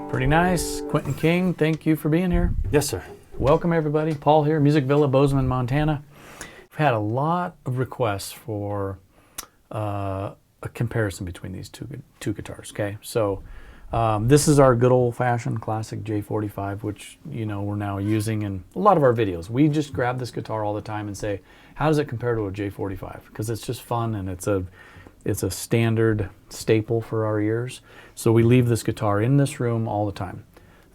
Pretty nice. Quentin King, thank you for being here. Yes, sir. Welcome everybody. Paul here, Music Villa, Bozeman, Montana. We've had a lot of requests for a comparison between these two guitars. Okay, so this is our good old-fashioned classic J45, which we're now using in a lot of our videos. We just grab this guitar all the time and say, how does it compare to a J45? Because it's just fun and it's a standard staple for our ears. So we leave this guitar in this room all the time.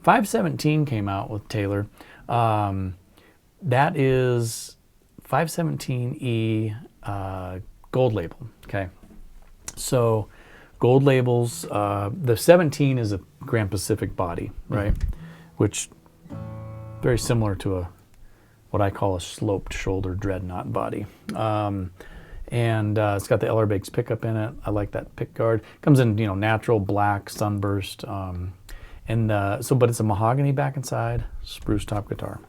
517 came out with Taylor. That is 517E gold label. Okay, so gold labels. The 17 is a Grand Pacific body, right? Which very similar to what I call a sloped shoulder dreadnought body. And it's got the Eller Bakes pickup in it. I like that pick guard. Comes in natural black sunburst, but it's a mahogany back and side, spruce top guitar.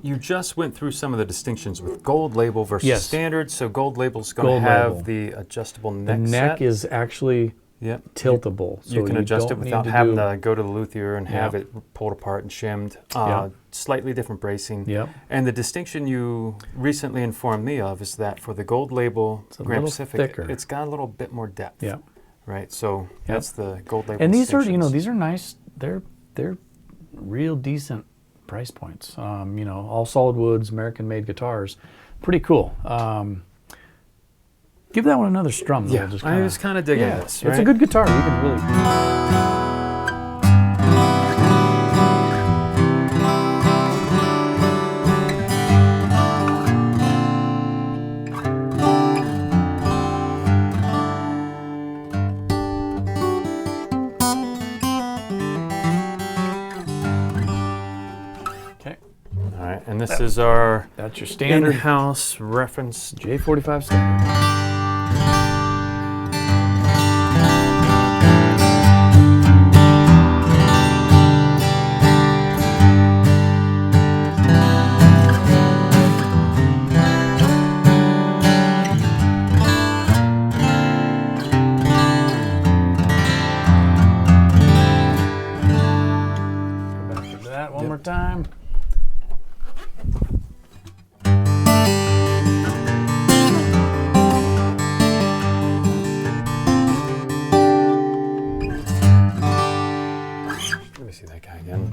You just went through some of the distinctions with gold label versus standard. So gold label's going to have the adjustable neck. The neck is actually tiltable. So you can adjust it without having to go to the luthier and have it pulled apart and shimmed. Slightly different bracing. And the distinction you recently informed me of is that for the gold label Grand Pacific, thicker. It's got a little bit more depth. Right. So that's the gold label. And these are these are nice. They're real decent price points. All solid woods, American made guitars. Pretty cool. Give that one another strum. Yeah, I was kind of digging this. Right? It's a good guitar. You can really. Okay. All right, and this is our that's your standard in-house reference J45 standard. One more time. Let me see that guy again.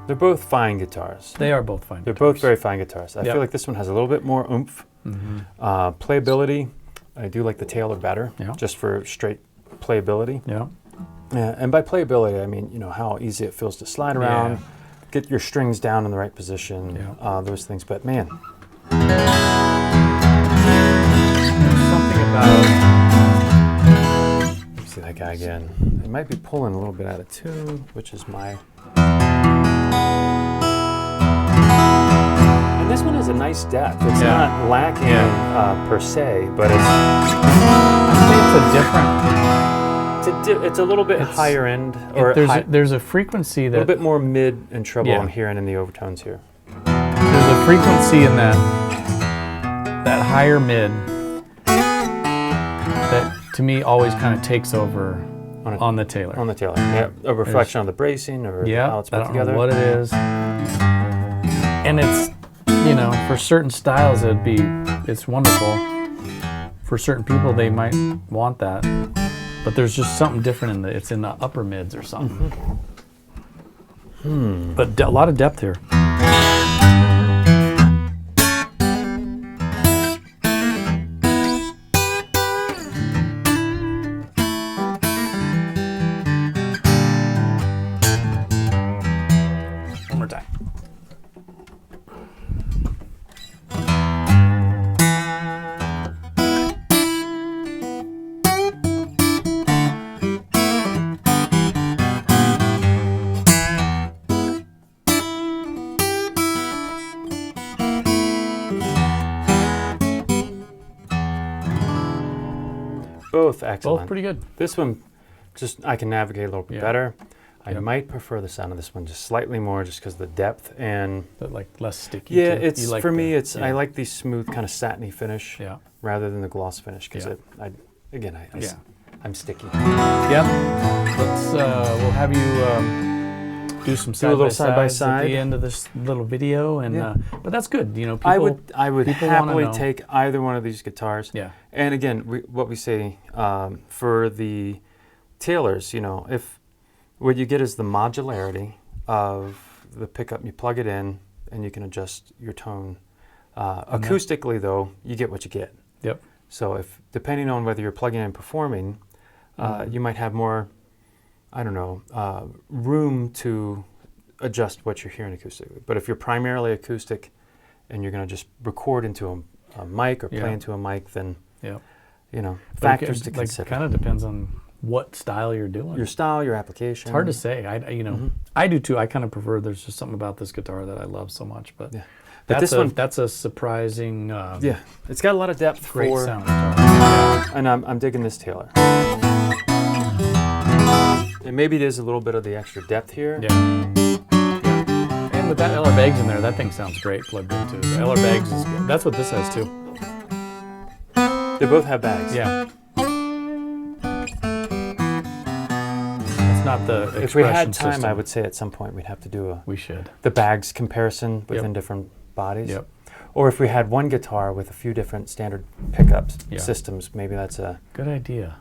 They're both fine guitars. They are both fine. They're both very fine guitars. I feel like this one has a little bit more oomph. Playability, I do like the Taylor better, just for straight playability. And by playability, I mean how easy it feels to slide around, get your strings down in the right position, those things. But man, there's something about. Let's see that guy again. It might be pulling a little bit out of tune, which is my. And this one has a nice depth. It's not lacking per se, but it's. I think it's a different. It's a little bit higher end, or there's a frequency that a little bit more mid and treble. I'm hearing in the overtones here. There's a frequency in that higher mid that to me always kind of takes over on the Taylor. On the Taylor, a reflection on the bracing or how it's put together. I don't know what it is, and it's for certain styles it's wonderful. For certain people, they might want that. But there's just something different it's in the upper mids or something. But a lot of depth here. One more time. Both excellent. Both pretty good. This one, just I can navigate a little bit better. I might prefer the sound of this one just slightly more, just because the depth and like less sticky. Yeah, too. it's for me. It's I like the smooth kind of satiny finish rather than the gloss finish because I'm sticky. Yep. Let's we'll have you do some side by side at the end of this little video, and but that's good. You know, people, I would happily take either one of these guitars. Yeah. And again, what we say for the Taylors, you know, if what you get is the modularity of the pickup. You plug it in, and you can adjust your tone. Acoustically, though, you get what you get. Yep. So if depending on whether you're plugging in and performing, you might have more, I don't know, room to adjust what you're hearing acoustically. But if you're primarily acoustic, and you're going to just record into a mic or play into a mic, then you know, factors to consider. It kind of depends on what style you're doing. Your style, your application. It's hard to say. I do too. I kind of prefer. There's just something about this guitar that I love so much. But that's a surprising. It's got a lot of depth. Great sound guitar. And I'm digging this Taylor. And maybe it is a little bit of the extra depth here. Yeah. And with that LR Bags in there, that thing sounds great plugged into. The LR Bags is good. That's what this has too. They both have bags. Yeah. It's not the expression If we had time, system. I would say at some point we'd have to do We should. the bags comparison within different bodies. Yep. Or if we had one guitar with a few different standard pickups systems, maybe that's a good idea.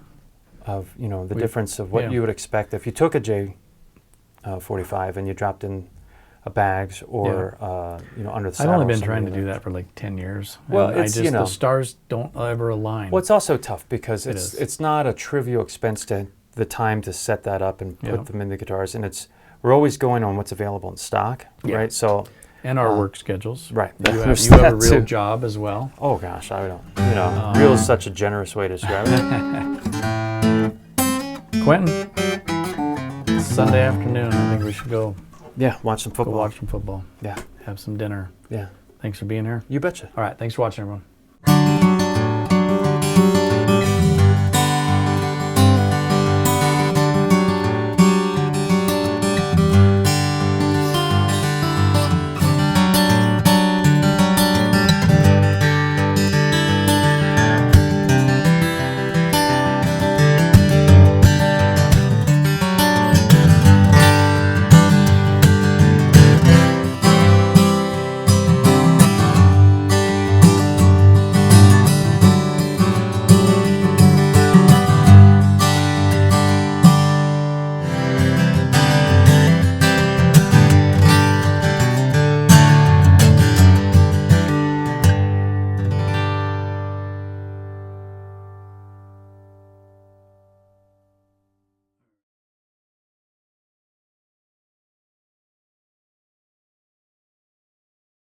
Of the difference of what you would expect if you took a J45 and you dropped in a bags or under the saddle. I've only been trying to do that for like 10 years. Well, it's the stars don't ever align. Well, it's also tough because it's not a trivial expense to the time to set that up and put them in the guitars, and we're always going on what's available in stock, right? So and our work schedules, right? You have a real job as well. Oh gosh, I don't. Real is such a generous way to describe it. Quentin, it's Sunday afternoon. I think we should go. Yeah, watch some football. Go watch some football. Yeah, have some dinner. Yeah. Thanks for being here. You betcha. All right, thanks for watching, everyone.